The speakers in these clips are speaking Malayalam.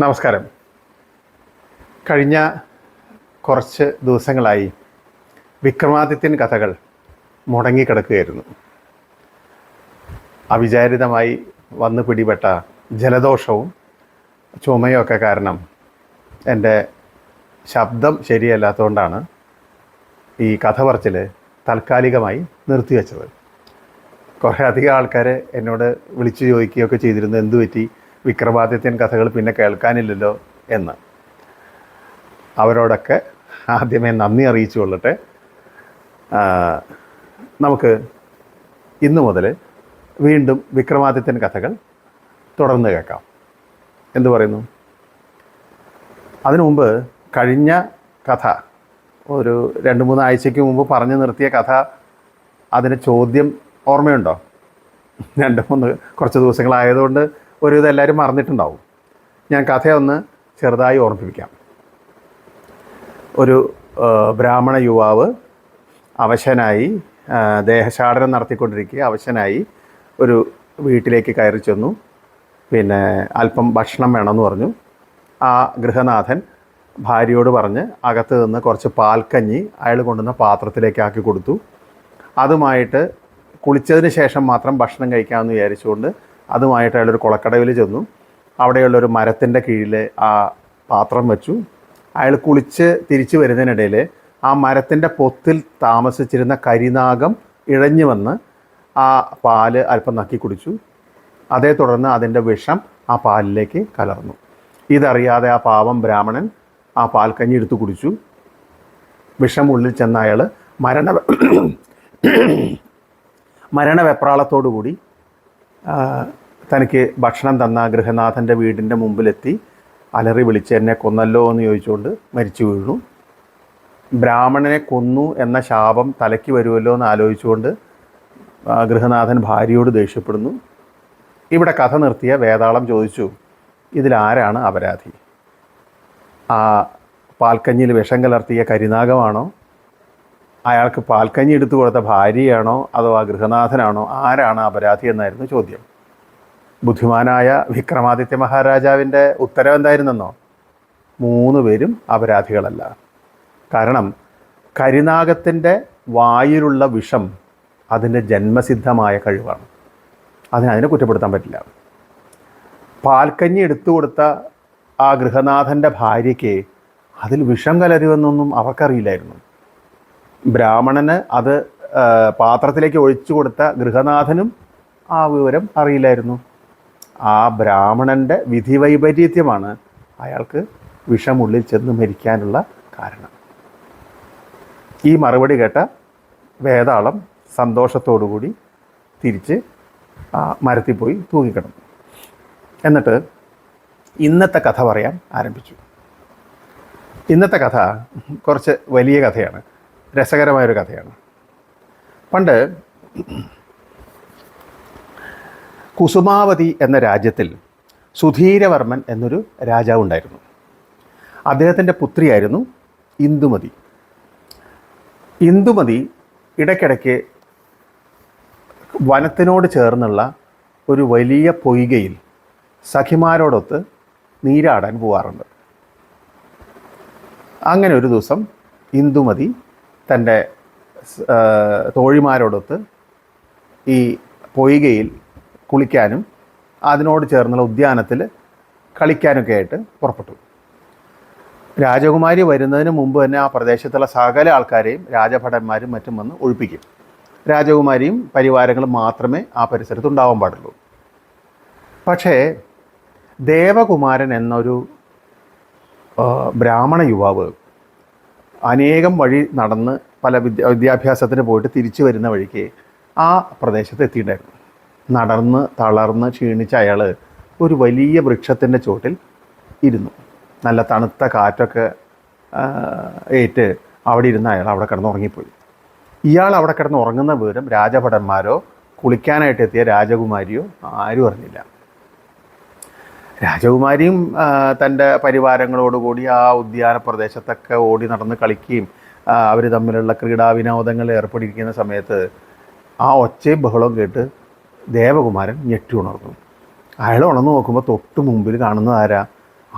നമസ്കാരം. കഴിഞ്ഞ കുറച്ച് ദിവസങ്ങളായി വിക്രമാദിത്യൻ കഥകൾ മുടങ്ങിക്കിടക്കുകയായിരുന്നു. അവിചാരിതമായി വന്നു പിടിപെട്ട ജലദോഷവും ചുമയൊക്കെ കാരണം എൻ്റെ ശബ്ദം ശരിയല്ലാത്തതുകൊണ്ടാണ് ഈ കഥ പറച്ചിൽ താൽക്കാലികമായി നിർത്തിവെച്ചത്. കുറേ അധികം ആൾക്കാർ എന്നോട് വിളിച്ചു ചോദിക്കുകയൊക്കെ ചെയ്തിരുന്നു, എന്തു പറ്റി വിക്രമാദിത്യൻ കഥകൾ പിന്നെ കേൾക്കാനില്ലല്ലോ എന്ന്. അവരോടൊക്കെ ആദ്യമേ നന്ദി അറിയിച്ചു കൊള്ളട്ടെ. നമുക്ക് ഇന്നു മുതൽ വീണ്ടും വിക്രമാദിത്യൻ കഥകൾ തുടർന്ന് കേൾക്കാം. എന്തു പറയുന്നു? അതിനു മുമ്പ് കഴിഞ്ഞ കഥ ഒരു 2-3 ആഴ്ചയ്ക്ക് മുമ്പ് പറഞ്ഞു നിർത്തിയ കഥ, അതിന് ചോദ്യം ഓർമ്മയുണ്ടോ? 2-3 കുറച്ച് ദിവസങ്ങളായതുകൊണ്ട് ഒരുവിധം എല്ലാവരും മറന്നിട്ടുണ്ടാവും. ഞാൻ കഥയൊന്ന് ചെറുതായി ഓർമ്മിപ്പിക്കാം. ഒരു ബ്രാഹ്മണ യുവാവ് അവശനായി ദേഹശാടനം നടത്തിക്കൊണ്ടിരിക്കുക, അവശനായി ഒരു വീട്ടിലേക്ക് കയറി ചെന്നു. പിന്നെ അല്പം ഭക്ഷണം വേണമെന്ന് പറഞ്ഞു. ആ ഗൃഹനാഥൻ ഭാര്യയോട് പറഞ്ഞ് അകത്ത് നിന്ന് കുറച്ച് പാൽക്കഞ്ഞി അയാൾ കൊണ്ടുവന്ന പാത്രത്തിലേക്ക് ആക്കി കൊടുത്തു. അതുമായിട്ട് കുളിച്ചതിന് ശേഷം മാത്രം ഭക്ഷണം കഴിക്കാമെന്ന് വിചാരിച്ചുകൊണ്ട് അതുമായിട്ട് അയാളൊരു കുളക്കടവിൽ ചെന്നു. അവിടെയുള്ളൊരു മരത്തിൻ്റെ കീഴിൽ ആ പാത്രം വെച്ചു. അയാൾ കുളിച്ച് തിരിച്ചു വരുന്നതിനിടയിൽ ആ മരത്തിൻ്റെ പൊത്തിൽ താമസിച്ചിരുന്ന കരിനാഗം ഇഴഞ്ഞു വന്ന് ആ പാല് അല്പം നക്കി കുടിച്ചു. അതേ തുടർന്ന് അതിൻ്റെ വിഷം ആ പാലിലേക്ക് കലർന്നു. ഇതറിയാതെ ആ പാവം ബ്രാഹ്മണൻ ആ പാൽക്കഞ്ഞി എടുത്ത് കുടിച്ചു. വിഷം ഉള്ളിൽ ചെന്ന അയാൾ മരണവെപ്രാളത്തോടു കൂടി തനിക്ക് ഭക്ഷണം തന്ന ഗൃഹനാഥൻ്റെ വീടിൻ്റെ മുമ്പിലെത്തി അലറി വിളിച്ച് എന്നെ കൊന്നല്ലോ എന്ന് ചോദിച്ചുകൊണ്ട് മരിച്ചു വീണു. ബ്രാഹ്മണനെ കൊന്നു എന്ന ശാപം തലയ്ക്ക് വരുമല്ലോ എന്ന് ആലോചിച്ചുകൊണ്ട് ഗൃഹനാഥൻ ഭാര്യയോട് ദേഷ്യപ്പെടുന്നു. ഇവിടെ കഥ നിർത്തിയ വേതാളം ചോദിച്ചു, ഇതിലാരാണ് അപരാധി? ആ പാൽക്കഞ്ഞിയിൽ വിഷം കലർത്തിയ കരിനാഗമാണോ, അയാൾക്ക് പാൽക്കഞ്ഞി എടുത്തു കൊടുത്ത ഭാര്യയാണോ, അതോ ആ ഗൃഹനാഥനാണോ? ആരാണ് അപരാധി എന്നായിരുന്നു ചോദ്യം. ബുദ്ധിമാനായ വിക്രമാദിത്യ മഹാരാജാവിൻ്റെ ഉത്തരം എന്തായിരുന്നെന്നോ? 3 പേരും അപരാധികളല്ല. കാരണം കരിനാഗത്തിൻ്റെ വായിലുള്ള വിഷം അതിൻ്റെ ജന്മസിദ്ധമായ കഴിവാണ്. അതിനെ കുറ്റപ്പെടുത്താൻ പറ്റില്ല. പാൽക്കഞ്ഞി എടുത്തു കൊടുത്ത ആ ഗൃഹനാഥൻ്റെ ഭാര്യയ്ക്ക് അതിൽ വിഷം കലരുമെന്നൊന്നും അവർക്കറിയില്ലായിരുന്നു. ബ്രാഹ്മണന് അത് പാത്രത്തിലേക്ക് ഒഴിച്ചു കൊടുത്ത ഗൃഹനാഥനും ആ വിവരം അറിയില്ലായിരുന്നു. ആ ബ്രാഹ്മണൻ്റെ വിധിവൈപരീത്യമാണ് അയാൾക്ക് വിഷമുള്ളിൽ ചെന്ന് മരിക്കാനുള്ള കാരണം. ഈ മറുപടി കേട്ട വേതാളം സന്തോഷത്തോടുകൂടി തിരിച്ച് ആ മരത്തിൽ പോയി തൂങ്ങിക്കിടന്നു. എന്നിട്ട് ഇന്നത്തെ കഥ പറയാൻ ആരംഭിച്ചു. ഇന്നത്തെ കഥ കുറച്ച് വലിയ കഥയാണ്, രസകരമായൊരു കഥയാണ്. പണ്ട് കുസുമാവതി എന്ന രാജ്യത്തിൽ സുധീരവർമ്മൻ എന്നൊരു രാജാവ് ഉണ്ടായിരുന്നു. അദ്ദേഹത്തിൻ്റെ പുത്രിയായിരുന്നു ഇന്ദുമതി. ഇന്ദുമതി ഇടയ്ക്കിടയ്ക്ക് വനത്തിനോട് ചേർന്നുള്ള ഒരു വലിയ പൊയ്കയിൽ സഖിമാരോടൊത്ത് നീരാടാൻ പോവാറുണ്ട്. അങ്ങനെ ഒരു ദിവസം ഇന്ദുമതി തൻ്റെ തോഴിമാരോടൊത്ത് ഈ പൊയ്കയിൽ കുളിക്കാനും അതിനോട് ചേർന്നുള്ള ഉദ്യാനത്തിൽ കളിക്കാനൊക്കെ ആയിട്ട് പുറപ്പെട്ടു. രാജകുമാരി വരുന്നതിന് മുമ്പ് തന്നെ ആ പ്രദേശത്തുള്ള സകല ആൾക്കാരെയും രാജഭടന്മാരും മറ്റും വന്ന് ഒഴിപ്പിക്കും. രാജകുമാരിയും പരിവാരങ്ങളും മാത്രമേ ആ പരിസരത്ത് ഉണ്ടാവാൻ പാടുള്ളൂ. പക്ഷേ ദേവകുമാരൻ എന്നൊരു ബ്രാഹ്മണ യുവാവ് അനേകം വഴി നടന്ന് പല വിദ്യാഭ്യാസത്തിന് പോയിട്ട് തിരിച്ചു വരുന്ന വഴിക്ക് ആ പ്രദേശത്ത് എത്തിയിട്ടുണ്ടായിരുന്നു. നടന്ന് തളർന്ന് ക്ഷീണിച്ച അയാൾ ഒരു വലിയ വൃക്ഷത്തിൻ്റെ ചോട്ടിൽ ഇരുന്നു. നല്ല തണുത്ത കാറ്റൊക്കെ ഏറ്റ് അവിടെ ഇരുന്ന അയാൾ അവിടെ കിടന്ന് ഉറങ്ങിപ്പോയി. ഇയാൾ അവിടെ കിടന്ന് ഉറങ്ങുന്ന വിവരം രാജഭടന്മാരോ കുളിക്കാനായിട്ട് എത്തിയ രാജകുമാരിയോ ആരും അറിഞ്ഞില്ല. രാജകുമാരിയും തൻ്റെ പരിവാരങ്ങളോടുകൂടി ആ ഉദ്യാന പ്രദേശത്തൊക്കെ ഓടി നടന്ന് കളിക്കുകയും അവർ തമ്മിലുള്ള ക്രീഡാവിനോദങ്ങളിൽ ഏർപ്പെട്ടിരിക്കുന്ന സമയത്ത് ആ ഒച്ചയും ബഹളവും കേട്ട് ദേവകുമാരൻ ഞെട്ടി ഉണർന്നു. അയാൾ ഉണർന്നു നോക്കുമ്പോൾ തൊട്ട് മുമ്പിൽ കാണുന്നത് ആരാ?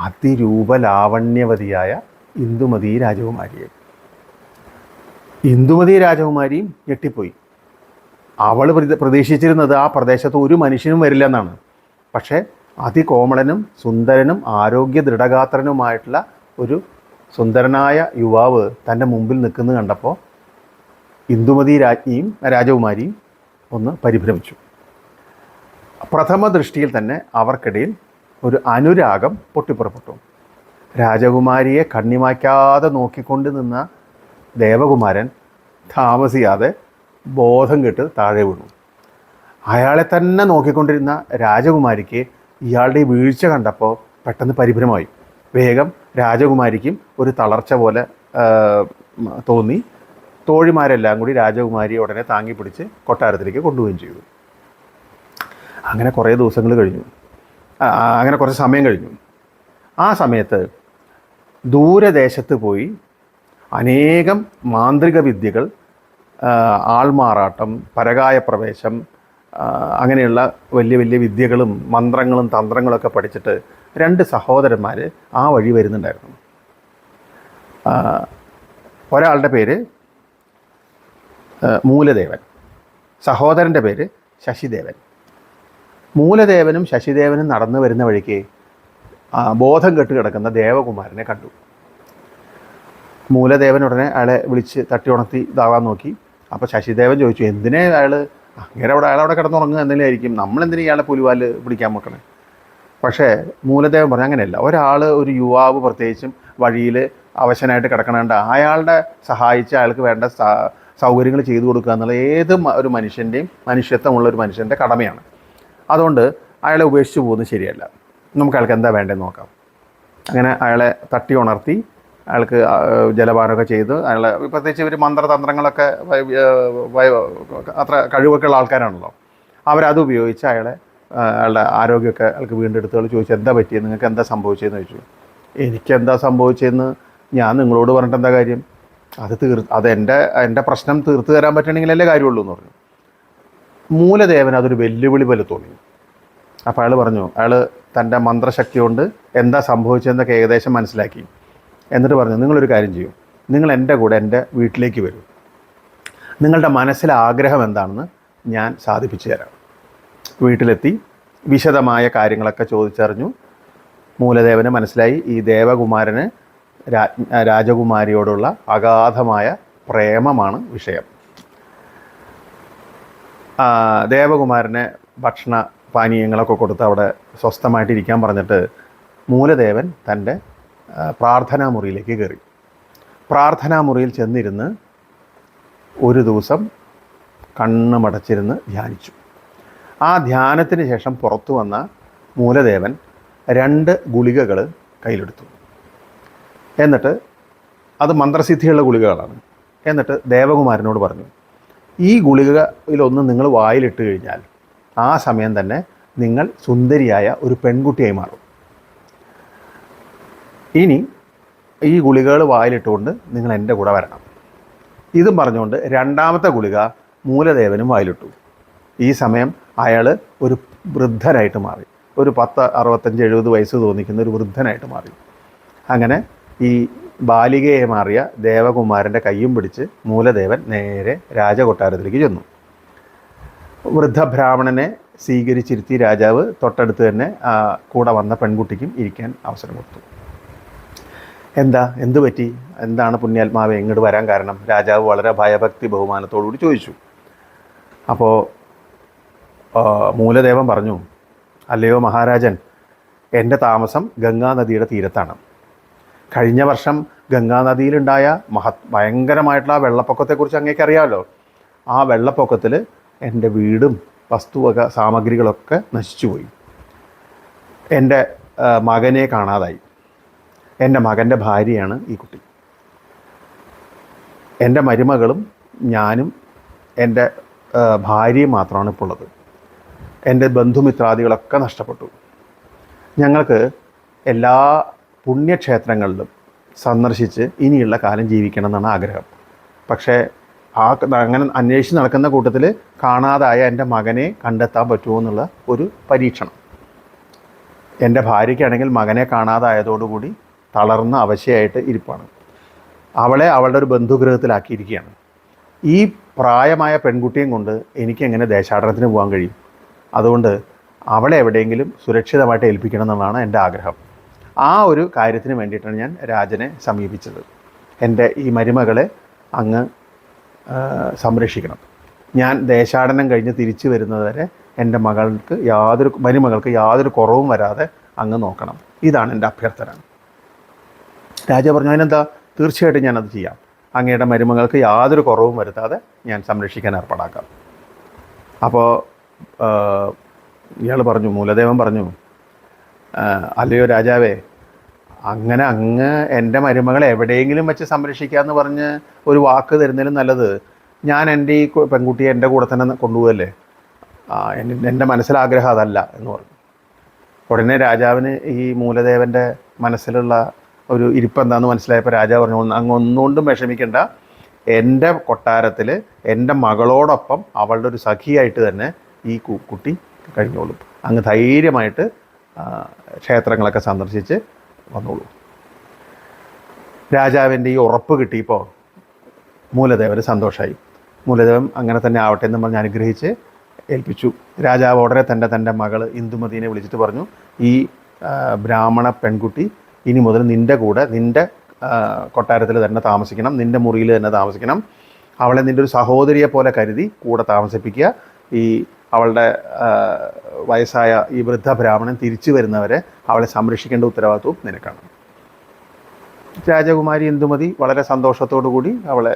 അതിരൂപലാവണ്യവതിയായ ഇന്ദുമതി രാജകുമാരിയെ. ഇന്ദുമതി രാജകുമാരിയും ഞെട്ടിപ്പോയി. അവൾ പ്രതീക്ഷിച്ചിരുന്നത് ആ പ്രദേശത്ത് ഒരു മനുഷ്യനും വരില്ല എന്നാണ്. പക്ഷേ അതികോമളനും സുന്ദരനും ആരോഗ്യ ദൃഢഗാത്രനുമായിട്ടുള്ള ഒരു സുന്ദരനായ യുവാവ് തൻ്റെ മുമ്പിൽ നിൽക്കുന്നത് കണ്ടപ്പോൾ ഇന്ദുമതി രാജകുമാരിയും ഒന്ന് പരിഭ്രമിച്ചു. പ്രഥമ ദൃഷ്ടിയിൽ തന്നെ അവർക്കിടയിൽ ഒരു അനുരാഗം പൊട്ടിപ്പുറപ്പെട്ടു. രാജകുമാരിയെ കണ്ണിമായ്ക്കാതെ നോക്കിക്കൊണ്ട് നിന്ന ദേവകുമാരൻ താമസിയാതെ ബോധം കെട്ട് താഴെ വീണു. അയാളെ തന്നെ നോക്കിക്കൊണ്ടിരുന്ന രാജകുമാരിക്ക് ഇയാളുടെ വീഴ്ച കണ്ടപ്പോൾ പെട്ടെന്ന് പരിഭ്രമമായി. വേഗം രാജകുമാരിക്കും ഒരു തളർച്ച പോലെ തോന്നി. തോഴിമാരെല്ലാം കൂടി രാജകുമാരിയെ ഉടനെ താങ്ങി പിടിച്ച് കൊട്ടാരത്തിലേക്ക് കൊണ്ടുപോവുകയും ചെയ്തു. അങ്ങനെ കുറേ ദിവസങ്ങൾ കഴിഞ്ഞു. അങ്ങനെ കുറച്ച് സമയം കഴിഞ്ഞു. ആ സമയത്ത് ദൂരദേശത്ത് പോയി അനേകം മാന്ത്രിക വിദ്യകൾ, ആൾമാറാട്ടം, പരകായ പ്രവേശം, അങ്ങനെയുള്ള വലിയ വലിയ വിദ്യകളും മന്ത്രങ്ങളും തന്ത്രങ്ങളൊക്കെ പഠിച്ചിട്ട് 2 സഹോദരന്മാർ ആ വഴി വരുന്നുണ്ടായിരുന്നു. ഒരാളുടെ പേര് മൂലദേവൻ, സഹോദരൻ്റെ പേര് ശശിദേവൻ. മൂലദേവനും ശശിദേവനും നടന്നു വരുന്ന വഴിക്ക് ബോധം കെട്ട് കിടക്കുന്ന ദേവകുമാരനെ കണ്ടു. മൂലദേവൻ ഉടനെ അയാളെ വിളിച്ച് തട്ടി ഉണർത്തി ഇതാവാൻ നോക്കി. അപ്പോൾ ശശിദേവൻ ചോദിച്ചു, എന്തിനെ അയാളവിടെ കിടന്നുറങ്ങുക എന്തെങ്കിലും ആയിരിക്കും, നമ്മളെന്തിനും ഇയാളെ പുലിവാല് പിടിക്കാൻ നോക്കണേ. പക്ഷേ മൂലദേവൻ പറഞ്ഞു, അങ്ങനെയല്ല, ഒരു യുവാവ് പ്രത്യേകിച്ചും വഴിയിൽ അവശനായിട്ട് കിടക്കണേണ്ട അയാളുടെ സഹായിച്ച് അയാൾക്ക് വേണ്ട സൗകര്യങ്ങൾ ചെയ്തു കൊടുക്കുക എന്നുള്ള ഏത് ഒരു മനുഷ്യത്വമുള്ള ഒരു മനുഷ്യൻ്റെ കടമയാണ്. അതുകൊണ്ട് അയാളെ ഉപേക്ഷിച്ച് പോകുന്നത് ശരിയല്ല. നമുക്ക് അയാൾക്ക് എന്താ വേണ്ടതെന്ന് നോക്കാം. അങ്ങനെ അയാളെ തട്ടി ഉണർത്തി അയാൾക്ക് ജലപാനമൊക്കെ ചെയ്ത് അയാളെ, പ്രത്യേകിച്ച് ഇവർ മന്ത്രതന്ത്രങ്ങളൊക്കെ അത്ര കഴിവൊക്കെ ഉള്ള ആൾക്കാരാണല്ലോ, അവരത് ഉപയോഗിച്ച് അയാളുടെ ആരോഗ്യമൊക്കെ അയാൾക്ക് വീണ്ടെടുത്തുകൾ ചോദിച്ചു, എന്താ പറ്റിയത്, നിങ്ങൾക്ക് എന്താ സംഭവിച്ചതെന്ന് ചോദിച്ചു. എനിക്കെന്താ സംഭവിച്ചതെന്ന് ഞാൻ നിങ്ങളോട് പറഞ്ഞിട്ട് എന്താ കാര്യം, അത് എൻ്റെ പ്രശ്നം തീർത്തു തരാൻ പറ്റണമെങ്കിലല്ലേ കാര്യമുള്ളൂ എന്ന് പറഞ്ഞു. മൂലദേവൻ അതൊരു വെല്ലുവിളി പോലെ തോന്നി. അപ്പോൾ അയാൾ പറഞ്ഞു, അയാൾ തൻ്റെ മന്ത്രശക്തി കൊണ്ട് എന്താ സംഭവിച്ചതെന്നൊക്കെ ഏകദേശം മനസ്സിലാക്കി. എന്നിട്ട് പറഞ്ഞു, നിങ്ങളൊരു കാര്യം ചെയ്യും, നിങ്ങൾ എൻ്റെ കൂടെ എൻ്റെ വീട്ടിലേക്ക് വരൂ, നിങ്ങളുടെ മനസ്സിലെ ആഗ്രഹം എന്താണെന്ന് ഞാൻ സാധിപ്പിച്ചു തരാം. വീട്ടിലെത്തി വിശദമായ കാര്യങ്ങളൊക്കെ ചോദിച്ചറിഞ്ഞു. മൂലദേവന് മനസ്സിലായി ഈ ദേവകുമാരന് രാജകുമാരിയോടുള്ള അഗാധമായ പ്രേമമാണ് വിഷയം. ദേവകുമാരനെ ഭക്ഷണ പാനീയങ്ങളൊക്കെ കൊടുത്ത് അവിടെ സ്വസ്ഥമായിട്ടിരിക്കാൻ പറഞ്ഞിട്ട് മൂലദേവൻ തൻ്റെ പ്രാർത്ഥനാ മുറിയിലേക്ക് കയറി. പ്രാർത്ഥനാ മുറിയിൽ ചെന്നിരുന്ന് ഒരു ദിവസം കണ്ണുമടച്ചിരുന്ന് ധ്യാനിച്ചു. ആ ധ്യാനത്തിന് ശേഷം പുറത്തു വന്ന മൂലദേവൻ 2 ഗുളികകൾ കയ്യിലെടുത്തു. എന്നിട്ട് അത് മന്ത്രസിദ്ധിയുള്ള ഗുളികകളാണ്. എന്നിട്ട് ദേവകുമാരനോട് പറഞ്ഞു, ഈ ഗുളികയിലൊന്ന് നിങ്ങൾ വായിലിട്ട് കഴിഞ്ഞാൽ ആ സമയം തന്നെ നിങ്ങൾ സുന്ദരിയായ ഒരു പെൺകുട്ടിയായി മാറും. ഇനി ഈ ഗുളികകൾ വായിലിട്ടുകൊണ്ട് നിങ്ങൾ എൻ്റെ കൂടെ വരണം. ഇതും പറഞ്ഞുകൊണ്ട് 2ാമത്തെ ഗുളിക മൂലദേവനും വായിലിട്ടു. ഈ സമയം അയാൾ ഒരു വൃദ്ധനായിട്ട് മാറി. ഒരു 10, 65, 70 വയസ്സ് തോന്നിക്കുന്ന ഒരു വൃദ്ധനായിട്ട് മാറി. അങ്ങനെ ഈ ബാലികയെ മാറിയ ദേവകുമാരൻ്റെ കയ്യും പിടിച്ച് മൂലദേവൻ നേരെ രാജകൊട്ടാരത്തിലേക്ക് ചെന്നു. വൃദ്ധബ്രാഹ്മണനെ സ്വീകരിച്ചിരുത്തി രാജാവ് തൊട്ടടുത്ത് തന്നെ കൂടെ വന്ന പെൺകുട്ടിക്കും ഇരിക്കാൻ അവസരം കൊടുത്തു. എന്ത് പറ്റി, എന്താണ് പുണ്യാത്മാവെ ഇങ്ങോട്ട് വരാൻ കാരണം, രാജാവ് വളരെ ഭയഭക്തി ബഹുമാനത്തോടുകൂടി ചോദിച്ചു. അപ്പോൾ മൂലദേവൻ പറഞ്ഞു, അല്ലയോ മഹാരാജൻ, എൻ്റെ താമസം ഗംഗാനദിയുടെ തീരത്താണ്. കഴിഞ്ഞ വർഷം ഗംഗാനദിയിലുണ്ടായ ഭയങ്കരമായിട്ടുള്ള ആ വെള്ളപ്പൊക്കത്തെക്കുറിച്ച് അങ്ങേക്ക് അറിയാമല്ലോ. ആ വെള്ളപ്പൊക്കത്തിൽ എൻ്റെ വീടും വസ്തുവക സാമഗ്രികളൊക്കെ നശിച്ചുപോയി. എൻ്റെ മകനെ കാണാതായി. എൻ്റെ മകൻ്റെ ഭാര്യയാണ് ഈ കുട്ടി. എൻ്റെ മരുമകളും ഞാനും എൻ്റെ ഭാര്യയും മാത്രമാണ് ഇപ്പോൾ ഉള്ളത്. എൻ്റെ ബന്ധുമിത്രാദികളൊക്കെ നഷ്ടപ്പെട്ടു. ഞങ്ങൾക്ക് എല്ലാ പുണ്യക്ഷേത്രങ്ങളിലും സന്ദർശിച്ച് ഇനിയുള്ള കാലം ജീവിക്കണം എന്നാണ് ആഗ്രഹം. പക്ഷേ അങ്ങനെ അന്വേഷിച്ച് നടക്കുന്ന കൂട്ടത്തിൽ കാണാതായ എൻ്റെ മകനെ കണ്ടെത്താൻ പറ്റുമോ എന്നുള്ള ഒരു പരീക്ഷണം. എൻ്റെ ഭാര്യയ്ക്കാണെങ്കിൽ മകനെ കാണാതായതോടുകൂടി തളർന്ന അവശയായിട്ട് ഇരിപ്പാണ്. അവളെ അവളുടെ ഒരു ബന്ധുഗൃഹത്തിലാക്കിയിരിക്കുകയാണ്. ഈ പ്രായമായ പെൺകുട്ടിയും കൊണ്ട് എനിക്കെങ്ങനെ ദേശാടനത്തിന് പോകാൻ കഴിയും? അതുകൊണ്ട് അവളെ എവിടെയെങ്കിലും സുരക്ഷിതമായിട്ട് ഏൽപ്പിക്കണം എന്നുള്ളതാണ് എൻ്റെ ആഗ്രഹം. ആ ഒരു കാര്യത്തിന് വേണ്ടിയിട്ടാണ് ഞാൻ രാജനെ സമീപിച്ചത്. എൻ്റെ ഈ മരുമകളെ അങ്ങ് സംരക്ഷിക്കണം. ഞാൻ ദേശാടനം കഴിഞ്ഞ് തിരിച്ചു വരുന്നതുവരെ എൻ്റെ മരുമകൾക്ക് യാതൊരു കുറവും വരാതെ അങ്ങ് നോക്കണം. ഇതാണ് എൻ്റെ അഭ്യർത്ഥന. രാജാവ് പറഞ്ഞു, അതിനെന്താ, തീർച്ചയായിട്ടും ഞാനത് ചെയ്യാം. അങ്ങയുടെ മരുമകൾക്ക് യാതൊരു കുറവും വരുത്താതെ ഞാൻ സംരക്ഷിക്കാൻ ഏർപ്പാടാക്കാം. അപ്പോൾ ഇയാൾ പറഞ്ഞു, മൂലദേവൻ പറഞ്ഞു, അല്ലയോ രാജാവേ, അങ്ങനെ അങ്ങ് എൻ്റെ മരുമകളെ എവിടെയെങ്കിലും വെച്ച് സംരക്ഷിക്കാമെന്ന് പറഞ്ഞ് ഒരു വാക്ക് തരുന്നതിലും നല്ലത് ഞാൻ എൻ്റെ ഈ പെൺകുട്ടിയെ എൻ്റെ കൂടെ തന്നെ കൊണ്ടുപോകല്ലേ. എൻ്റെ മനസ്സിലാഗ്രഹം അതല്ല എന്ന് പറഞ്ഞു. ഉടനെ രാജാവിന് ഈ മൂലദേവൻ്റെ മനസ്സിലുള്ള ഒരു ഇരിപ്പെന്താണെന്ന് മനസ്സിലായപ്പോൾ രാജാവ് പറഞ്ഞു, അങ്ങ് ഒന്നുകൊണ്ടും വിഷമിക്കേണ്ട, എൻ്റെ കൊട്ടാരത്തിൽ എൻ്റെ മകളോടൊപ്പം അവളുടെ ഒരു സഖിയായിട്ട് തന്നെ ഈ കുട്ടി കഴിഞ്ഞോളും. അങ്ങ് ധൈര്യമായിട്ട് ക്ഷേത്രങ്ങളൊക്കെ സന്ദർശിച്ച് വന്നോളൂ. രാജാവിൻ്റെ ഈ ഉറപ്പ് കിട്ടിയപ്പോൾ മൂലദേവന് സന്തോഷമായി. മൂലദേവൻ അങ്ങനെ തന്നെ ആവട്ടെ എന്ന് പറഞ്ഞ് അനുഗ്രഹിച്ച് ഏൽപ്പിച്ചു. രാജാവ് ഉടനെ തൻ്റെ മകൾ ഇന്ദുമതിയെ വിളിച്ചിട്ട് പറഞ്ഞു, ഈ ബ്രാഹ്മണ പെൺകുട്ടി ഇനി മുതൽ നിൻ്റെ കൂടെ നിൻ്റെ കൊട്ടാരത്തിൽ തന്നെ താമസിക്കണം, നിൻ്റെ മുറിയിൽ തന്നെ താമസിക്കണം. അവളെ നിൻ്റെ ഒരു സഹോദരിയെ പോലെ കരുതി കൂടെ താമസിപ്പിക്കുക. ഈ അവളുടെ വയസ്സായ ഈ വൃദ്ധ ബ്രാഹ്മണൻ തിരിച്ചു വരുന്നവരെ അവളെ സംരക്ഷിക്കേണ്ട ഉത്തരവാദിത്വവും നിനക്കാണ്. രാജകുമാരി ഇന്ദുമതി വളരെ സന്തോഷത്തോടു കൂടി അവളെ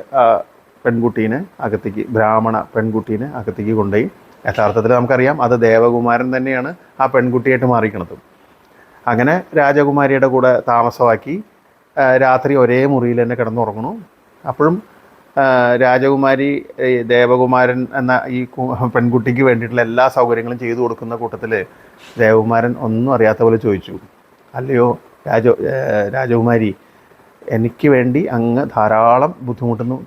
ബ്രാഹ്മണ പെൺകുട്ടീനെ അകത്തേക്ക് കൊണ്ടുപോയി. യഥാർത്ഥത്തിൽ നമുക്കറിയാം അത് ദേവകുമാരൻ തന്നെയാണ് ആ പെൺകുട്ടിയായിട്ട് മാറിക്കണത്. അങ്ങനെ രാജകുമാരിയുടെ കൂടെ താമസമാക്കി രാത്രി ഒരേ മുറിയിൽ തന്നെ കിടന്നുറങ്ങണു. അപ്പോഴും രാജകുമാരി ദേവകുമാരൻ എന്ന ഈ പെൺകുട്ടിക്ക് വേണ്ടിയിട്ടുള്ള എല്ലാ സൗകര്യങ്ങളും ചെയ്തു കൊടുക്കുന്ന കൂട്ടത്തിൽ ദേവകുമാരൻ ഒന്നും അറിയാത്ത പോലെ ചോദിച്ചു, അല്ലയോ രാജകുമാരി, എനിക്ക് വേണ്ടി അങ്ങ് ധാരാളം ബുദ്ധിമുട്ടുന്നു,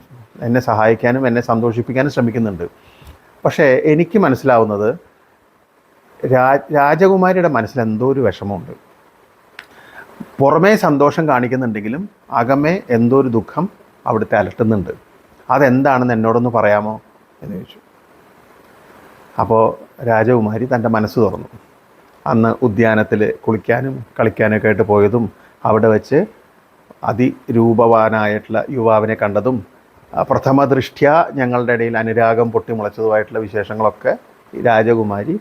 എന്നെ സഹായിക്കാനും എന്നെ സന്തോഷിപ്പിക്കാനും ശ്രമിക്കുന്നുണ്ട്. പക്ഷേ എനിക്ക് മനസ്സിലാവുന്നത് രാജകുമാരിയുടെ മനസ്സിൽ എന്തോ ഒരു വിഷമമുണ്ട്. പുറമേ സന്തോഷം കാണിക്കുന്നുണ്ടെങ്കിലും അകമേ എന്തോ ഒരു ദുഃഖം അവിടുത്തെ അലട്ടുന്നുണ്ട്. അതെന്താണെന്ന് എന്നോടൊന്ന് പറയാമോ എന്ന് ചോദിച്ചു. അപ്പോൾ രാജകുമാരി തൻ്റെ മനസ്സ് തുറന്നു. അന്ന് ഉദ്യാനത്തിൽ കുളിക്കാനും കളിക്കാനൊക്കെ ആയിട്ട് പോയതും അവിടെ വെച്ച് അതിരൂപവാനായിട്ടുള്ള യുവാവിനെ കണ്ടതും പ്രഥമ ദൃഷ്ട്യാ ഞങ്ങളുടെ ഇടയിൽ അനുരാഗം പൊട്ടിമുളച്ചതുമായിട്ടുള്ള വിശേഷങ്ങളൊക്കെ രാജകുമാരി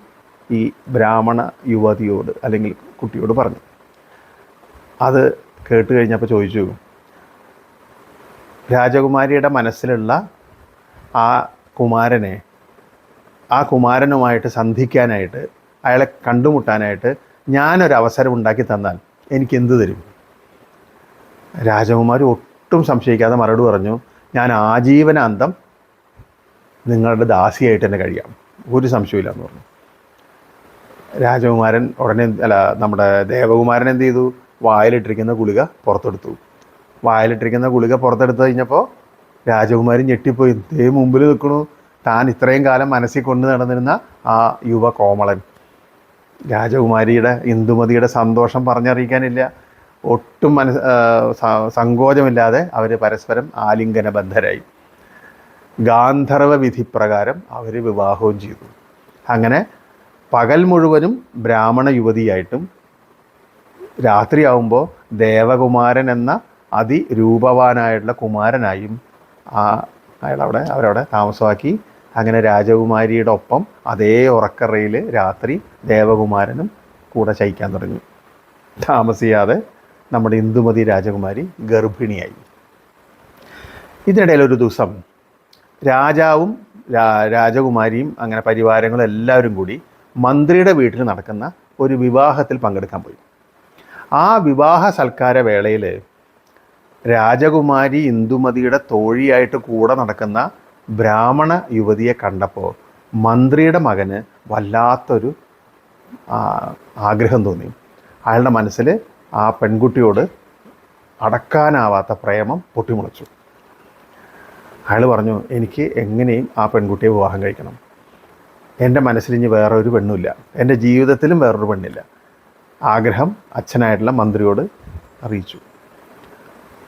ഈ ബ്രാഹ്മണ യുവതിയോട് അല്ലെങ്കിൽ കുട്ടിയോട് പറഞ്ഞു. അത് കേട്ട് കഴിഞ്ഞപ്പോൾ ചോദിച്ചു, രാജകുമാരിയുടെ മനസ്സിലുള്ള ആ കുമാരനുമായിട്ട് സന്ധിക്കാനായിട്ട്, അയാളെ കണ്ടുമുട്ടാനായിട്ട് ഞാനൊരവസരം ഉണ്ടാക്കി തന്നാൽ എനിക്കെന്ത് തരും? രാജകുമാരി ഒട്ടും സംശയിക്കാതെ മറുപടി പറഞ്ഞു, ഞാൻ ആജീവനാന്തം നിങ്ങളുടെ ദാസിയായിട്ട് തന്നെ കഴിയാം, ഒരു സംശയമില്ല എന്ന് പറഞ്ഞു. രാജകുമാരൻ നമ്മുടെ ദേവകുമാരൻ എന്ത് ചെയ്തു? വായിലിട്ടിരിക്കുന്ന ഗുളിക പുറത്തെടുത്ത് കഴിഞ്ഞപ്പോൾ രാജകുമാരി ഞെട്ടിപ്പോയി. മുമ്പിൽ നിൽക്കണു താൻ ഇത്രയും കാലം മനസ്സിൽ കൊണ്ട് നടന്നിരുന്ന ആ യുവ കോമളൻ. രാജകുമാരിയുടെ ഇന്ദുമതിയുടെ സന്തോഷം പറഞ്ഞറിയിക്കാനില്ല. ഒട്ടും സങ്കോചമില്ലാതെ അവർ പരസ്പരം ആലിംഗനബദ്ധരായി. ഗാന്ധർവ വിധിപ്രകാരം അവർ വിവാഹവും ചെയ്തു. അങ്ങനെ പകൽ മുഴുവനും ബ്രാഹ്മണ യുവതിയായിട്ടും രാത്രിയാവുമ്പോൾ ദേവകുമാരൻ എന്ന അതിരൂപവാനായിട്ടുള്ള കുമാരനായും അവരവിടെ താമസമാക്കി. അങ്ങനെ രാജകുമാരിയുടെ ഒപ്പം അതേ ഉറക്കറയിൽ രാത്രി ദേവകുമാരനും കൂടെ ശയിക്കാൻ തുടങ്ങി. താമസിയാതെ നമ്മുടെ ഇന്ദുമതി രാജകുമാരി ഗർഭിണിയായി. ഇതിനിടയിൽ ഒരു ദിവസം രാജാവും രാജകുമാരിയും അങ്ങനെ പരിവാരങ്ങളും എല്ലാവരും കൂടി മന്ത്രിയുടെ വീട്ടിൽ നടക്കുന്ന ഒരു വിവാഹത്തിൽ പങ്കെടുക്കാൻ പോയി. ആ വിവാഹ സൽക്കാര വേളയിൽ രാജകുമാരി ഇന്ദുമതിയുടെ തോഴിയായിട്ട് കൂടെ നടക്കുന്ന ബ്രാഹ്മണ യുവതിയെ കണ്ടപ്പോൾ മന്ത്രിയുടെ മകന് വല്ലാത്തൊരു ആഗ്രഹം തോന്നി. അയാളുടെ മനസ്സിൽ ആ പെൺകുട്ടിയോട് അടക്കാനാവാത്ത പ്രേമം പൊട്ടിമുളച്ചു. അയാൾ പറഞ്ഞു, എനിക്ക് എങ്ങനെയും ആ പെൺകുട്ടിയെ വിവാഹം കഴിക്കണം. എൻ്റെ മനസ്സിൽ ഇനി വേറൊരു പെണ്ണുമില്ല, എൻ്റെ ജീവിതത്തിലും വേറൊരു പെണ്ണില്ല. ആഗ്രഹം അച്ഛനായിട്ടുള്ള മന്ത്രിയോട് അറിയിച്ചു.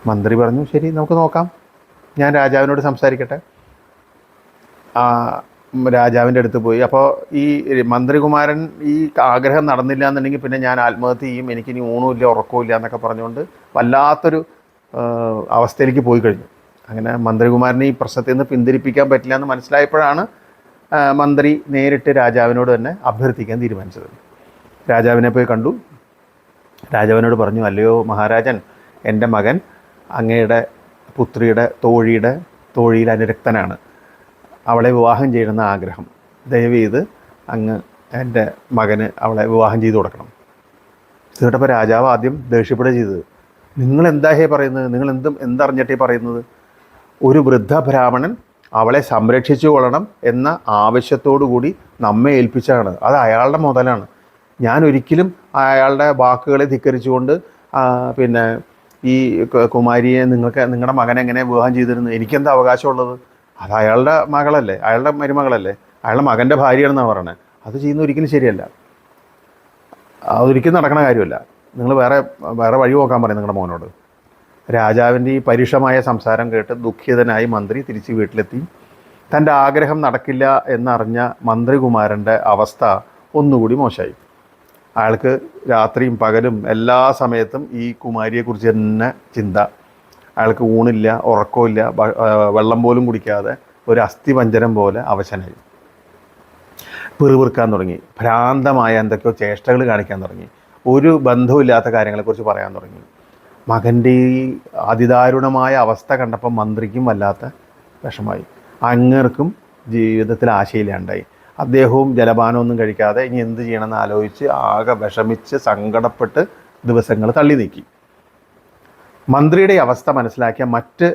മന്ത്രി പറഞ്ഞു, ശരി നമുക്ക് നോക്കാം, ഞാൻ രാജാവിനോട് സംസാരിക്കട്ടെ. രാജാവിൻ്റെ അടുത്ത് പോയി. അപ്പോൾ ഈ മന്ത്രികുമാരൻ ഈ ആഗ്രഹം നടന്നില്ല എന്നുണ്ടെങ്കിൽ പിന്നെ ഞാൻ ആത്മഹത്യ ചെയ്യും, എനിക്കിനി ഊണുമില്ല ഉറക്കമില്ല എന്നൊക്കെ പറഞ്ഞുകൊണ്ട് വല്ലാത്തൊരു അവസ്ഥയിലേക്ക് പോയി കഴിഞ്ഞു. അങ്ങനെ മന്ത്രികുമാരനെ ഈ പ്രശ്നത്തിൽ നിന്ന് പിന്തിരിപ്പിക്കാൻ പറ്റില്ല എന്ന് മനസ്സിലായപ്പോഴാണ് മന്ത്രി നേരിട്ട് രാജാവിനോട് തന്നെ അഭ്യർത്ഥിക്കാൻ തീരുമാനിച്ചത്. രാജാവിനെ പോയി കണ്ടു. രാജാവിനോട് പറഞ്ഞു, അല്ലയോ മഹാരാജൻ, എൻ്റെ മകൻ അങ്ങയുടെ പുത്രിയുടെ തോഴിയിൽ അനുരക്തനാണ്. അവളെ വിവാഹം ചെയ്യണമെന്ന ആഗ്രഹം. ദയവ് ചെയ്ത് അങ്ങ് എൻ്റെ മകന് അവളെ വിവാഹം ചെയ്തു കൊടുക്കണം. കേട്ടപ്പോൾ രാജാവ് ആദ്യം ദേഷ്യപ്പെടുക ചെയ്തത്. നിങ്ങളെന്താ പറയുന്നത്? നിങ്ങൾ എന്തറിഞ്ഞിട്ടേ പറയുന്നത്? ഒരു വൃദ്ധ ബ്രാഹ്മണൻ അവളെ സംരക്ഷിച്ചു കൊള്ളണം എന്ന ആവശ്യത്തോടു കൂടി നമ്മെ ഏൽപ്പിച്ചാണ്. അത് അയാളുടെ മുതലാണ്. ഞാൻ ഒരിക്കലും അയാളുടെ വാക്കുകളെ ധിക്കരിച്ചുകൊണ്ട് പിന്നെ ഈ കുമാരിയെ നിങ്ങളുടെ മകനെ എങ്ങനെ വിവാഹം ചെയ്തിരുന്നു? എനിക്കെന്താ അവകാശമുള്ളത്? അത് അയാളുടെ മകളല്ലേ, അയാളുടെ മരുമകളല്ലേ, അയാളുടെ മകൻ്റെ ഭാര്യയാണെന്നാണ് പറയണത്. അത് ചെയ്യുന്ന ഒരിക്കലും ശരിയല്ല, അതൊരിക്കലും നടക്കണ കാര്യമല്ല. നിങ്ങൾ വേറെ വഴി നോക്കാൻ പറയും നിങ്ങളുടെ മോനോട്. രാജാവിൻ്റെ ഈ പരുഷമായ സംസാരം കേട്ട് ദുഃഖിതനായി മന്ത്രി തിരിച്ച് വീട്ടിലെത്തി. തൻ്റെ ആഗ്രഹം നടക്കില്ല എന്നറിഞ്ഞ മന്ത്രികുമാരൻ്റെ അവസ്ഥ ഒന്നുകൂടി മോശമായി. അയാൾക്ക് രാത്രിയും പകലും എല്ലാ സമയത്തും ഈ കുമാരിയെക്കുറിച്ച് തന്നെ ചിന്ത. അയാൾക്ക് ഊണില്ല, ഉറക്കമില്ല, വെള്ളം പോലും കുടിക്കാതെ ഒരു അസ്ഥിപഞ്ജരം പോലെ അവശനായി. പിറുപിറുക്കാൻ തുടങ്ങി, ഭ്രാന്തമായ എന്തൊക്കെയോ ചേഷ്ടകൾ കാണിക്കാൻ തുടങ്ങി, ഒരു ബന്ധവുമില്ലാത്ത കാര്യങ്ങളെക്കുറിച്ച് പറയാൻ തുടങ്ങി. മകൻ്റെ ഈ അതിദാരുണമായ അവസ്ഥ കണ്ടപ്പോൾ മന്ത്രിക്കും വല്ലാത്ത വിഷമായി. അങ്ങേർക്കും ജീവിതത്തിൽ ആശയില്ലാണ്ടായി. അദ്ദേഹവും ജലപാനമൊന്നും കഴിക്കാതെ ഇനി എന്ത് ചെയ്യണമെന്ന് ആലോചിച്ച് ആകെ വിഷമിച്ച് സങ്കടപ്പെട്ട് ദിവസങ്ങൾ തള്ളി നീക്കി. മന്ത്രിയുടെ അവസ്ഥ മനസ്സിലാക്കിയ മറ്റ്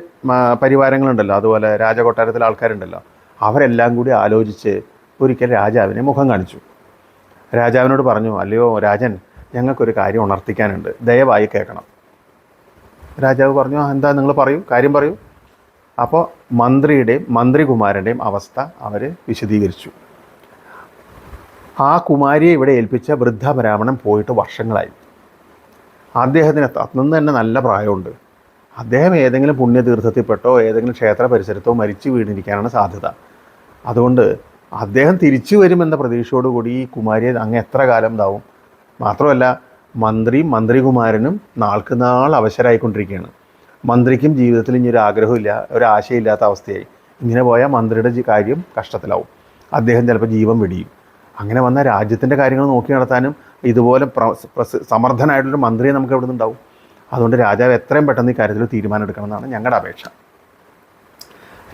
പരിവാരങ്ങളുണ്ടല്ലോ, അതുപോലെ രാജകൊട്ടാരത്തിലെ ആൾക്കാരുണ്ടല്ലോ, അവരെല്ലാം കൂടി ആലോചിച്ച് ഒരിക്കൽ രാജാവിനെ മുഖം കാണിച്ചു. രാജാവിനോട് പറഞ്ഞു, അല്ലയോ രാജൻ, ഞങ്ങൾക്കൊരു കാര്യം ഉണർത്തിക്കാനുണ്ട്, ദയവായി കേൾക്കണം. രാജാവ് പറഞ്ഞു, എന്താ നിങ്ങൾ പറയൂ, കാര്യം പറയൂ. അപ്പോൾ മന്ത്രികുമാരൻ്റെയും അവസ്ഥ അവർ വിശദീകരിച്ചു. ആ കുമാരിയെ ഇവിടെ ഏൽപ്പിച്ച വൃദ്ധ ബ്രാഹ്മണൻ പോയിട്ട് വർഷങ്ങളായി. അദ്ദേഹത്തിന് അന്ന് തന്നെ നല്ല പ്രായമുണ്ട്. അദ്ദേഹം ഏതെങ്കിലും പുണ്യതീർത്ഥത്തിൽപ്പെട്ടോ ഏതെങ്കിലും ക്ഷേത്ര പരിസരത്തോ മരിച്ചു വീണിരിക്കാനാണ് സാധ്യത. അതുകൊണ്ട് അദ്ദേഹം തിരിച്ചു വരുമെന്ന പ്രതീക്ഷയോടുകൂടി ഈ കുമാരിയെ അങ്ങ് എത്ര കാലം ഇതാവും? മാത്രമല്ല മന്ത്രികുമാരനും നാൾക്ക് നാൾ അവശരായിക്കൊണ്ടിരിക്കുകയാണ്. മന്ത്രിക്കും ജീവിതത്തിൽ ഇനി ഒരു ആഗ്രഹമില്ല, ഒരു ആശയില്ലാത്ത അവസ്ഥയായി. ഇങ്ങനെ പോയാൽ മന്ത്രിയുടെ കാര്യം കഷ്ടത്തിലാവും. അദ്ദേഹം ചിലപ്പോൾ ജീവൻ വെടിയും. അങ്ങനെ വന്ന രാജ്യത്തിൻ്റെ കാര്യങ്ങൾ നോക്കി നടത്താനും ഇതുപോലെ സമർത്ഥനായിട്ടുള്ളൊരു മന്ത്രിയെ നമുക്ക് എവിടെ നിന്നുണ്ടാവും? അതുകൊണ്ട് രാജാവ് എത്രയും പെട്ടെന്ന് ഈ കാര്യത്തിൽ തീരുമാനം എടുക്കണമെന്നാണ് ഞങ്ങളുടെ അപേക്ഷ.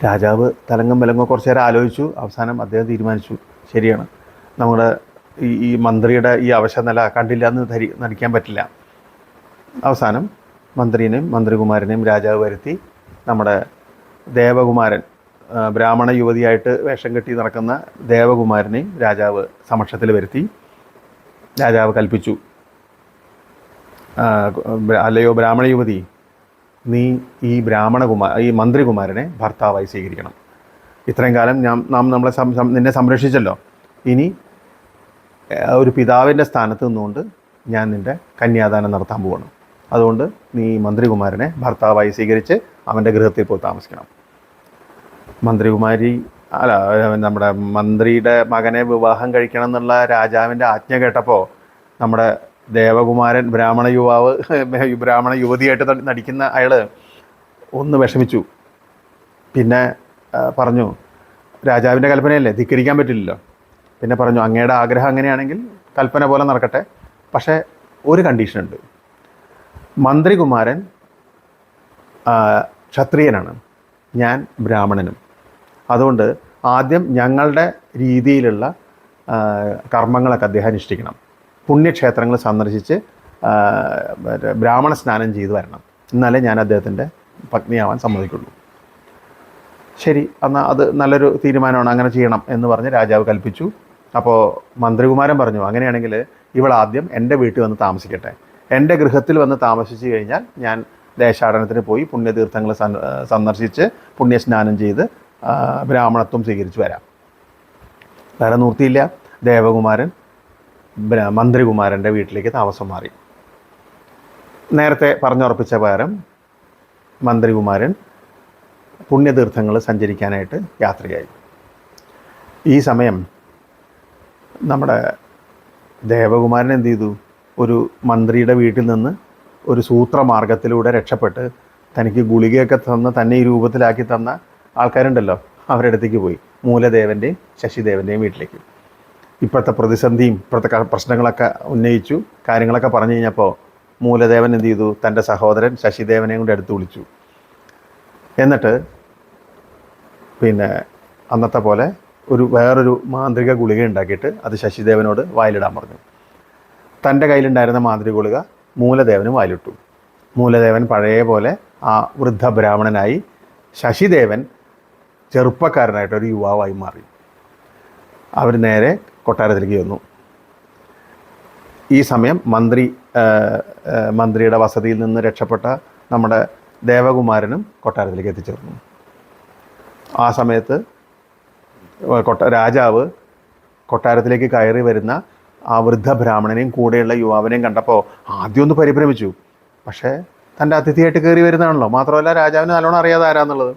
രാജാവ് തലങ്ങും വിലങ്ങും കുറച്ച് നേരം ആലോചിച്ചു. അവസാനം അദ്ദേഹം തീരുമാനിച്ചു, ശരിയാണ്, നമ്മുടെ ഈ മന്ത്രിയുടെ ഈ അവശനില കണ്ടില്ല എന്ന് നടിക്കാൻ പറ്റില്ല. അവസാനം മന്ത്രികുമാരനെയും രാജാവ് വരുത്തി നമ്മുടെ ദേവകുമാരൻ, ബ്രാഹ്മണ യുവതിയായിട്ട് വേഷം കെട്ടി നടക്കുന്ന ദേവകുമാരനെയും രാജാവ് സമക്ഷത്തിൽ വരുത്തി. രാജാവ് കൽപ്പിച്ചു, അല്ലയോ ബ്രാഹ്മണ യുവതി, നീ ഈ മന്ത്രികുമാരനെ ഭർത്താവായി സ്വീകരിക്കണം. ഇത്രയും കാലം നിന്നെ സംരക്ഷിച്ചല്ലോ, ഇനി ഒരു പിതാവിൻ്റെ സ്ഥാനത്ത് നിന്നുകൊണ്ട് ഞാൻ നിൻ്റെ കന്യാദാനം നടത്താൻ പോവാണ്. അതുകൊണ്ട് നീ മന്ത്രികുമാരനെ ഭർത്താവായി സ്വീകരിച്ച് അവൻ്റെ ഗൃഹത്തിൽ പോയി താമസിക്കണം. നമ്മുടെ മന്ത്രിയുടെ മകനെ വിവാഹം കഴിക്കണം എന്നുള്ള രാജാവിൻ്റെ ആജ്ഞ കേട്ടപ്പോൾ നമ്മുടെ ദേവകുമാരൻ ബ്രാഹ്മണ യുവതിയായിട്ട് നടിക്കുന്ന അയാൾ ഒന്ന് വിഷമിച്ചു. പിന്നെ പറഞ്ഞു, രാജാവിൻ്റെ കൽപ്പനയല്ലേ, ധിക്കരിക്കാൻ പറ്റില്ലല്ലോ. പിന്നെ പറഞ്ഞു, അങ്ങയുടെ ആഗ്രഹം അങ്ങനെയാണെങ്കിൽ കൽപ്പന പോലെ നടക്കട്ടെ, പക്ഷേ ഒരു കണ്ടീഷനുണ്ട്. മന്ത്രികുമാരൻ ക്ഷത്രിയനാണ്, ഞാൻ ബ്രാഹ്മണനും. അതുകൊണ്ട് ആദ്യം ഞങ്ങളുടെ രീതിയിലുള്ള കർമ്മങ്ങളൊക്കെ അദ്ദേഹം അനുഷ്ഠിക്കണം. പുണ്യക്ഷേത്രങ്ങൾ സന്ദർശിച്ച് ബ്രാഹ്മണ സ്നാനം ചെയ്ത് വരണം, എന്നാലേ ഞാൻ അദ്ദേഹത്തിൻ്റെ പത്നിയാവാൻ സമ്മതിക്കുള്ളൂ. ശരി, എന്നാൽ അത് നല്ലൊരു തീരുമാനമാണ്, അങ്ങനെ ചെയ്യണം എന്ന് പറഞ്ഞ് രാജാവ് കൽപ്പിച്ചു. അപ്പോൾ മന്ത്രികുമാരൻ പറഞ്ഞു, അങ്ങനെയാണെങ്കിൽ ഇവൾ ആദ്യം എൻ്റെ വീട്ടിൽ വന്ന് താമസിക്കട്ടെ, എൻ്റെ ഗൃഹത്തിൽ വന്ന് താമസിച്ച് കഴിഞ്ഞാൽ ഞാൻ ദേശാടനത്തിന് പോയി പുണ്യതീർത്ഥങ്ങൾ സന്ദർശിച്ച് പുണ്യസ്നാനം ചെയ്ത് ബ്രാഹ്മണത്വം സ്വീകരിച്ച് വരാം. വേറെ നിവൃത്തിയില്ല. ദേവകുമാരൻ മന്ത്രികുമാരൻ്റെ വീട്ടിലേക്ക് താമസം മാറി. നേരത്തെ പറഞ്ഞുറപ്പിച്ച പ്രകാരം മന്ത്രികുമാരൻ പുണ്യതീർത്ഥങ്ങൾ സഞ്ചരിക്കാനായിട്ട് യാത്രയായി. ഈ സമയം നമ്മുടെ ദേവകുമാരൻ എന്ത് ചെയ്തു? ഒരു മന്ത്രിയുടെ വീട്ടിൽ നിന്ന് ഒരു സൂത്രമാർഗത്തിലൂടെ രക്ഷപ്പെട്ട് തനിക്ക് ഗുളികയൊക്കെ തന്ന് തന്നെ ഈ രൂപത്തിലാക്കി തന്ന ആൾക്കാരുണ്ടല്ലോ, അവരുടെ അടുത്തേക്ക് പോയി. മൂലദേവൻ്റെയും ശശിദേവൻ്റെയും വീട്ടിലേക്ക്. ഇപ്പോഴത്തെ പ്രതിസന്ധിയും ഇപ്പോഴത്തെ പ്രശ്നങ്ങളൊക്കെ ഉന്നയിച്ചു, കാര്യങ്ങളൊക്കെ പറഞ്ഞു കഴിഞ്ഞപ്പോൾ മൂലദേവൻ എന്ത് ചെയ്തു? തൻ്റെ സഹോദരൻ ശശിദേവനെയും കൊണ്ട് അടുത്ത് വിളിച്ചു. എന്നിട്ട് പിന്നെ അന്നത്തെ പോലെ വേറൊരു മാന്ത്രിക ഗുളിക ഉണ്ടാക്കിയിട്ട് അത് ശശിദേവനോട് വായിലിടാൻ പറഞ്ഞു. തൻ്റെ കയ്യിലുണ്ടായിരുന്ന മാന്ത്രിക ഗുളിക മൂലദേവന് വായിലിട്ടു. മൂലദേവൻ പഴയ പോലെ ആ വൃദ്ധ ബ്രാഹ്മണനായി. ശശിദേവൻ ചെറുപ്പക്കാരനായിട്ടൊരു യുവാവായി മാറി. അവർ നേരെ കൊട്ടാരത്തിലേക്ക് വന്നു. ഈ സമയം മന്ത്രിയുടെ വസതിയിൽ നിന്ന് രക്ഷപ്പെട്ട നമ്മുടെ ദേവകുമാരനും കൊട്ടാരത്തിലേക്ക് എത്തിച്ചേർന്നു. ആ സമയത്ത് രാജാവ് കൊട്ടാരത്തിലേക്ക് കയറി വരുന്ന ആ വൃദ്ധ ബ്രാഹ്മണനെയും കൂടെയുള്ള യുവാവിനെയും കണ്ടപ്പോൾ ആദ്യം ഒന്ന് പരിഭ്രമിച്ചു. പക്ഷേ തൻ്റെ അതിഥിയായിട്ട് കയറി വരുന്നതാണല്ലോ. മാത്രമല്ല രാജാവിന് നല്ലോണം അറിയാതെ ആരാന്നുള്ളത്.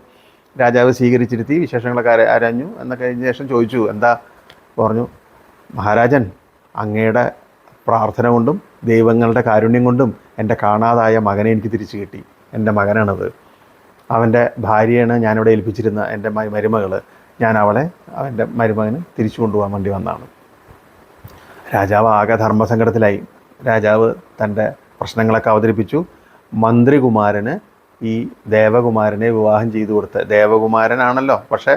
രാജാവ് സ്വീകരിച്ചിരുത്തി വിശേഷങ്ങളൊക്കെ ആരാഞ്ഞു. എന്നൊക്കെ കഴിഞ്ഞ ശേഷം ചോദിച്ചു, എന്താ? പറഞ്ഞു, മഹാരാജൻ, അങ്ങയുടെ പ്രാർത്ഥന കൊണ്ടും ദൈവങ്ങളുടെ കാരുണ്യം കൊണ്ടും എൻ്റെ കാണാതായ മകനെ എനിക്ക് തിരിച്ചു കിട്ടി. എൻ്റെ മകനാണത്. അവൻ്റെ ഭാര്യയാണ് ഞാനിവിടെ ഏൽപ്പിച്ചിരുന്ന എൻ്റെ മരുമകൾ. ഞാൻ അവളെ അവൻ്റെ മരുമകന് തിരിച്ചു കൊണ്ടുപോകാൻ വേണ്ടി വന്നതാണ്. രാജാവ് ആകെ ധർമ്മസങ്കടത്തിലായി. രാജാവ് തൻ്റെ പ്രശ്നങ്ങളൊക്കെ അവതരിപ്പിച്ചു. മന്ത്രികുമാരന് ഈ ദേവകുമാരനെ വിവാഹം ചെയ്തു കൊടുത്ത, ദേവകുമാരനാണല്ലോ പക്ഷേ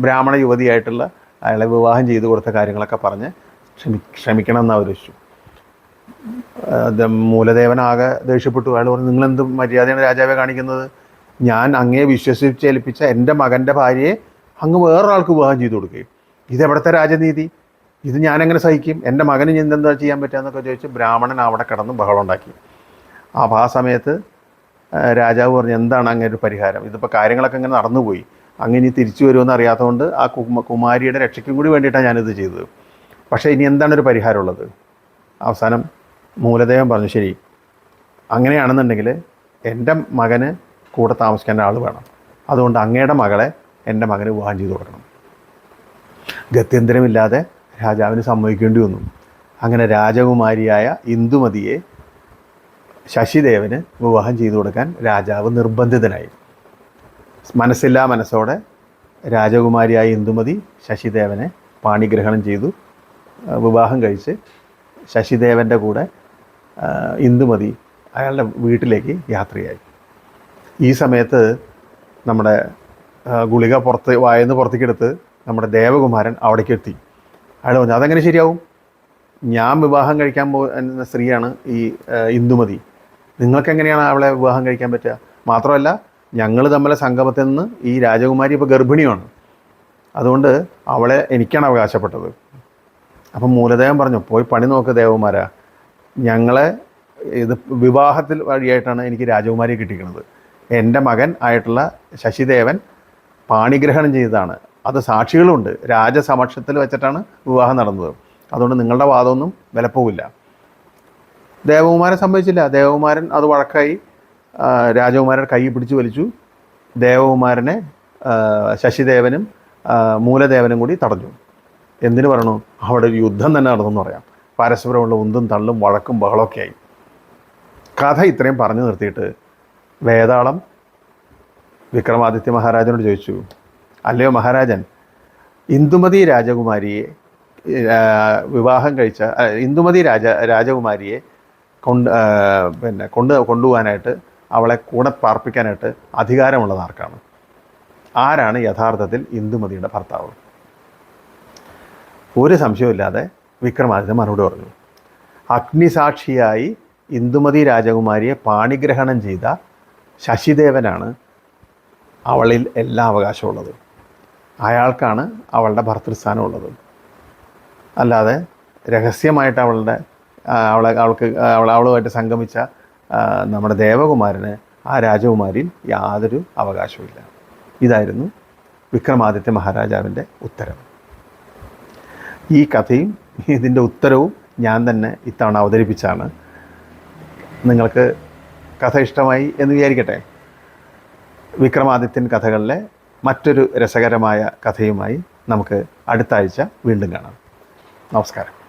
ബ്രാഹ്മണ യുവതിയായിട്ടുള്ള അയാളെ വിവാഹം ചെയ്തു കൊടുത്ത കാര്യങ്ങളൊക്കെ പറഞ്ഞ് ക്ഷമിക്കണം എന്ന് ആവശ്യപ്പെട്ടു. മൂലദേവനാകെ ദേഷ്യപ്പെട്ടു. അയാൾ പറഞ്ഞു, നിങ്ങളെന്ത് മര്യാദയാണ് രാജാവെ കാണിക്കുന്നത്? ഞാൻ അങ്ങേ വിശ്വസിച്ചേൽപ്പിച്ച എൻ്റെ മകൻ്റെ ഭാര്യയെ അങ്ങ് വേറൊരാൾക്ക് വിവാഹം ചെയ്തു കൊടുക്കുകയും, ഇതെവിടുത്തെ രാജനീതി? ഇത് ഞാനെങ്ങനെ സഹിക്കും? എൻ്റെ മകന് എന്തെന്താ ചെയ്യാൻ പറ്റുക എന്നൊക്കെ ചോദിച്ച് ബ്രാഹ്മണൻ അവിടെ കിടന്ന് ബഹളം ഉണ്ടാക്കി. അപ്പോൾ ആ സമയത്ത് രാജാവ് പറഞ്ഞു, എന്താണ് അങ്ങനെ ഒരു പരിഹാരം? ഇതിപ്പോൾ കാര്യങ്ങളൊക്കെ ഇങ്ങനെ നടന്നുപോയി, അങ്ങ് ഇനി തിരിച്ചു വരുമെന്ന് അറിയാത്തതുകൊണ്ട് ആ കുമാരിയുടെ രക്ഷയ്ക്കും കൂടി വേണ്ടിയിട്ടാണ് ഞാനിത് ചെയ്തത്. പക്ഷേ ഇനി എന്താണ് ഒരു പരിഹാരമുള്ളത്? അവസാനം മൂലദേവൻ പറഞ്ഞു, ശരി, അങ്ങനെയാണെന്നുണ്ടെങ്കിൽ എൻ്റെ മകന് കൂടെ താമസിക്കേണ്ട ആൾ വേണം. അതുകൊണ്ട് അങ്ങയുടെ മകളെ എൻ്റെ മകന് വിവാഹം ചെയ്തു കൊടുക്കണം. ഗത്യന്തരമില്ലാതെ രാജാവിന് സമ്മതിക്കേണ്ടി വന്നു. അങ്ങനെ രാജകുമാരിയായ ഇന്ദുമതിയെ ശശിദേവന് വിവാഹം ചെയ്തു കൊടുക്കാൻ രാജാവ് നിർബന്ധിതനായി. മനസ്സില്ലാ മനസ്സോടെ രാജകുമാരിയായ ഇന്ദുമതി ശശിദേവനെ പാണിഗ്രഹണം ചെയ്തു. വിവാഹം കഴിച്ച് ശശിദേവൻ്റെ കൂടെ ഇന്ദുമതി അയാളുടെ വീട്ടിലേക്ക് യാത്രയായി. ഈ സമയത്ത് നമ്മുടെ ഗുളിക വായന്ന് പുറത്തേക്കെടുത്ത് നമ്മുടെ ദേവകുമാരൻ അവിടേക്ക് എത്തി. അയാൾ പറഞ്ഞു, അതെങ്ങനെ ശരിയാവും? ഞാൻ വിവാഹം കഴിക്കാൻ പോകുന്ന സ്ത്രീയാണ് ഈ ഇന്ദുമതി. നിങ്ങൾക്കെങ്ങനെയാണ് അവളെ വിവാഹം കഴിക്കാൻ പറ്റുക? മാത്രമല്ല ഞങ്ങൾ തമ്മിലെ സംഗമത്തിൽ നിന്ന് ഈ രാജകുമാരി ഇപ്പോൾ ഗർഭിണിയാണ്. അതുകൊണ്ട് അവളെ എനിക്കാണ് അവകാശപ്പെട്ടത്. അപ്പം മൂലദേവൻ പറഞ്ഞു, പോയി പണി നോക്ക് ദേവകുമാരാ, ഞങ്ങളെ ഇത് വിവാഹത്തിൽ വഴിയായിട്ടാണ് എനിക്ക് രാജകുമാരിയെ കിട്ടിക്കുന്നത്. എൻ്റെ മകൻ ആയിട്ടുള്ള ശശിദേവൻ പാണിഗ്രഹണം ചെയ്തതാണ്. അത് സാക്ഷികളുണ്ട്. രാജസമക്ഷത്തിൽ വെച്ചിട്ടാണ് വിവാഹം നടന്നത്. അതുകൊണ്ട് നിങ്ങളുടെ വാദമൊന്നും വിലപ്പോവില്ല. ദേവകുമാരൻ സമ്മതിച്ചില്ല. ദേവകുമാരൻ അത് വഴക്കായി. രാജകുമാരൻ കൈ പിടിച്ച് വലിച്ചു. ദേവകുമാരനെ ശശിദേവനും മൂലദേവനും കൂടി തടഞ്ഞു. എന്തിനു പറയണു? അവിടെ ഒരു യുദ്ധം തന്നെ നടന്നെന്ന് പറയാം. പരസ്പരമുള്ള ഉന്തും തള്ളും വഴക്കും ബഹളമൊക്കെ ആയി. കഥ ഇത്രയും പറഞ്ഞു നിർത്തിയിട്ട് വേതാളം വിക്രമാദിത്യ മഹാരാജനോട് ചോദിച്ചു, അല്ലയോ മഹാരാജൻ, ഇന്ദുമതി രാജകുമാരിയെ വിവാഹം കഴിച്ച ഇന്ദുമതി രാജകുമാരിയെ കൊണ്ടുപോകാനായിട്ട് അവളെ കൂടെ പാർപ്പിക്കാനായിട്ട് അധികാരമുള്ളത് ആർക്കാണ്? ആരാണ് യഥാർത്ഥത്തിൽ ഇന്ദുമതിയുടെ ഭർത്താവ്? ഒരു സംശയമില്ലാതെ വിക്രമാദിത്യൻ മറുപടി പറഞ്ഞു, അഗ്നിസാക്ഷിയായി ഇന്ദുമതി രാജകുമാരിയെ പാണിഗ്രഹണം ചെയ്ത ശശിദേവനാണ് അവളിൽ എല്ലാ അവകാശമുള്ളത്. അയാൾക്കാണ് അവളുടെ ഭർതൃസ്ഥാനമുള്ളത്. അല്ലാതെ രഹസ്യമായിട്ട് അവളുമായിട്ട് സംഗമിച്ച നമ്മുടെ ദേവകുമാരന് ആ രാജകുമാരിയിൽ യാതൊരു അവകാശവുമില്ല. ഇതായിരുന്നു വിക്രമാദിത്യ മഹാരാജാവിൻ്റെ ഉത്തരം. ഈ കഥയും ഇതിൻ്റെ ഉത്തരവും ഞാൻ തന്നെ ഇത്തവണ അവതരിപ്പിച്ചാണ്. നിങ്ങൾക്ക് കഥ ഇഷ്ടമായി എന്ന് വിചാരിക്കട്ടെ. വിക്രമാദിത്യൻ കഥകളിലെ മറ്റൊരു രസകരമായ കഥയുമായി നമുക്ക് അടുത്ത ആഴ്ച വീണ്ടും കാണാം. നമസ്കാരം.